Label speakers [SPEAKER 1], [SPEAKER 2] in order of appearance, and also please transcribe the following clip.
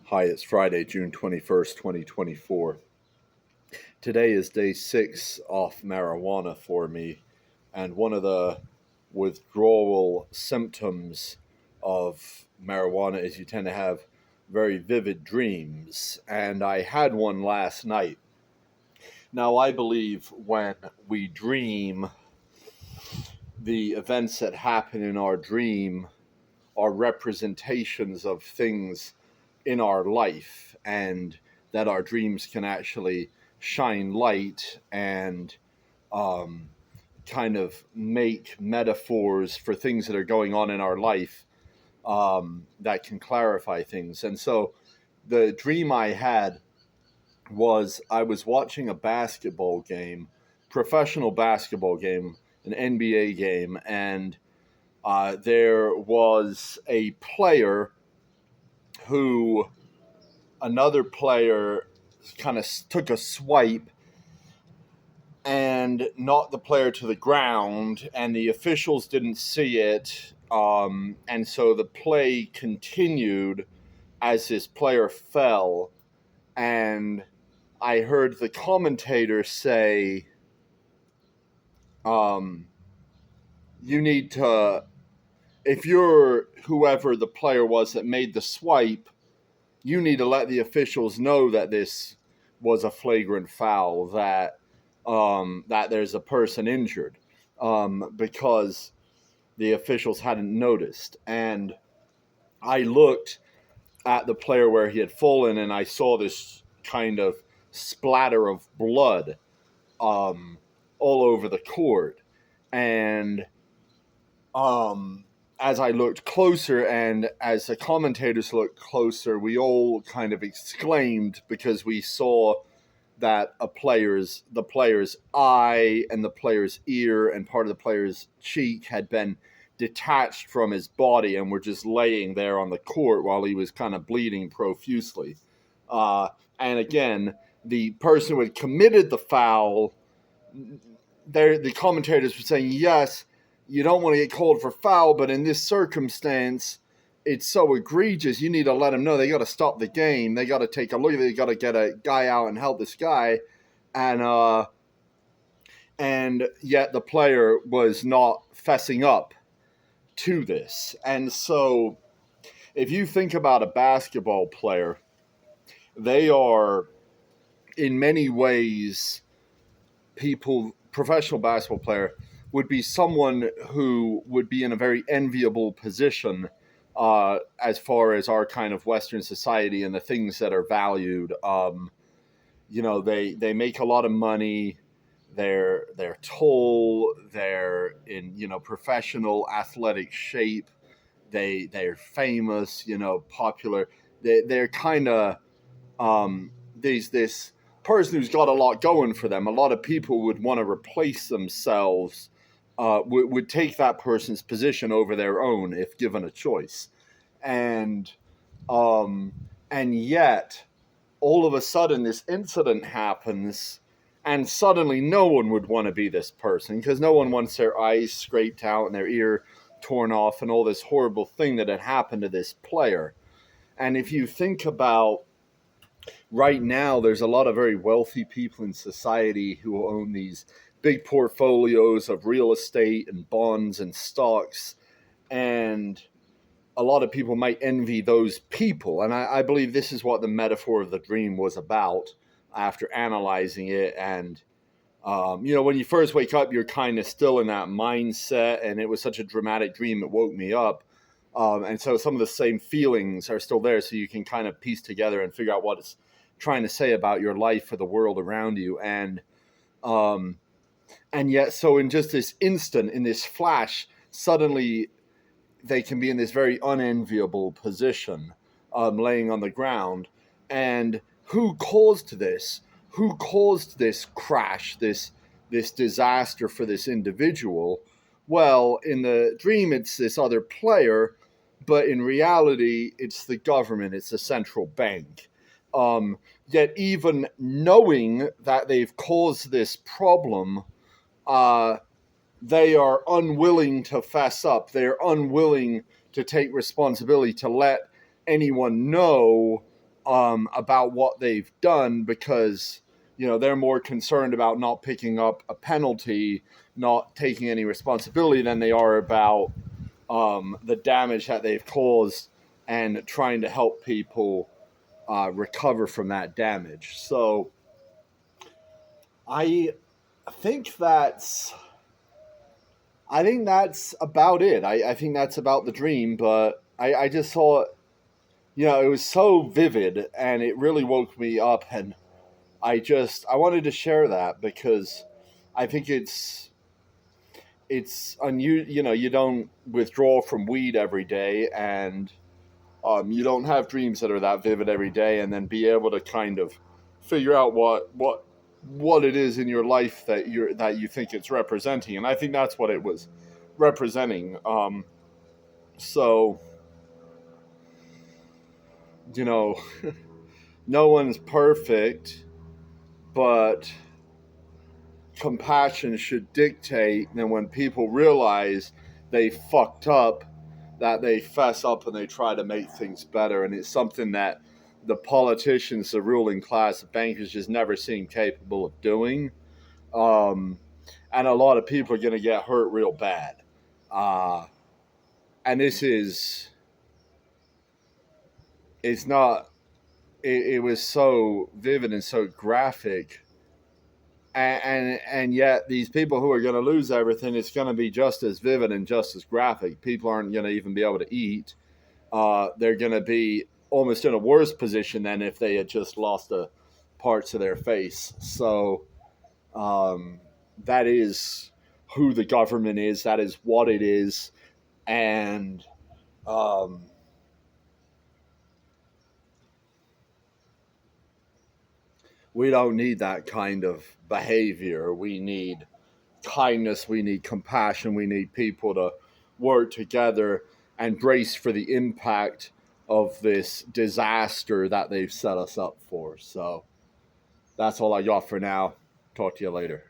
[SPEAKER 1] Hi, it's Friday, June 21st, 2024. Today is day 6 off marijuana for me, and one of the withdrawal symptoms of marijuana is you tend to have very vivid dreams, and I had one last night. Now, I believe when we dream, the events that happen in our dream are representations of things in our life, and that our dreams can actually shine light and um, kind of make metaphors for things that are going on in our life that can clarify things. And so the dream I had was I was watching a basketball game, professional basketball game, an NBA game, and there was a player who another player kind of took a swipe and knocked the player to the ground, and the officials didn't see it. And so the play continued as this player fell. And I heard the commentator say, you need to, if you're whoever the player was that made the swipe, you need to let the officials know that this was a flagrant foul, that there's a person injured, because the officials hadn't noticed. And I looked at the player where he had fallen, and I saw this kind of splatter of blood all over the court. And as I looked closer and as the commentators looked closer, we all kind of exclaimed because we saw that the player's eye and the player's ear and part of the player's cheek had been detached from his body and were just laying there on the court while he was kind of bleeding profusely. And again, the person who had committed the foul, the commentators were saying, yes, you don't want to get called for foul, but in this circumstance, it's so egregious. You need to let them know they got to stop the game. They got to take a look at it. They got to get a guy out and help this guy. And yet the player was not fessing up to this. And so if you think about a basketball player, they are in many ways professional basketball player would be someone who would be in a very enviable position as far as our kind of Western society and the things that are valued. They make a lot of money. They're tall. They're in professional athletic shape. They're famous. Popular. They're kind of this person who's got a lot going for them. A lot of people would want to replace themselves, would take that person's position over their own if given a choice. And yet, all of a sudden, this incident happens, and suddenly no one would want to be this person because no one wants their eyes scraped out and their ear torn off and all this horrible thing that had happened to this player. And if you think about right now, there's a lot of very wealthy people in society who own these big portfolios of real estate and bonds and stocks. And a lot of people might envy those people. And I believe this is what the metaphor of the dream was about after analyzing it. And, when you first wake up, you're kind of still in that mindset. And it was such a dramatic dream, it woke me up. And so some of the same feelings are still there. So you can kind of piece together and figure out what it's trying to say about your life or the world around you. And yet, so in just this instant, in this flash, suddenly they can be in this very unenviable position, laying on the ground. And who caused this? Who caused this crash, this disaster for this individual? Well, in the dream, it's this other player, but in reality, it's the government, it's the central bank. Yet even knowing that they've caused this problem, they are unwilling to fess up. They're unwilling to take responsibility, to let anyone know about what they've done, because they're more concerned about not picking up a penalty, not taking any responsibility, than they are about the damage that they've caused and trying to help people recover from that damage. So I think that's about it. I think that's about the dream, but I just thought, it was so vivid and it really woke me up, and I wanted to share that because I think it's unusual. You don't withdraw from weed every day, and you don't have dreams that are that vivid every day, and then be able to kind of figure out what it is in your life that you think it's representing. And I think that's what it was representing. So no one's perfect, but compassion should dictate that when people realize they fucked up, that they fess up and they try to make things better. And it's something that the politicians, the ruling class, the bankers just never seem capable of doing. And a lot of people are going to get hurt real bad. And this is, it's not, it was so vivid and so graphic. And yet these people who are going to lose everything, it's going to be just as vivid and just as graphic. People aren't going to even be able to eat. They're going to be almost in a worse position than if they had just lost parts of their face. So that is who the government is. That is what it is. And we don't need that kind of behavior. We need kindness. We need compassion. We need people to work together and brace for the impact of this disaster that they've set us up for. So that's all I got for now. Talk to you later.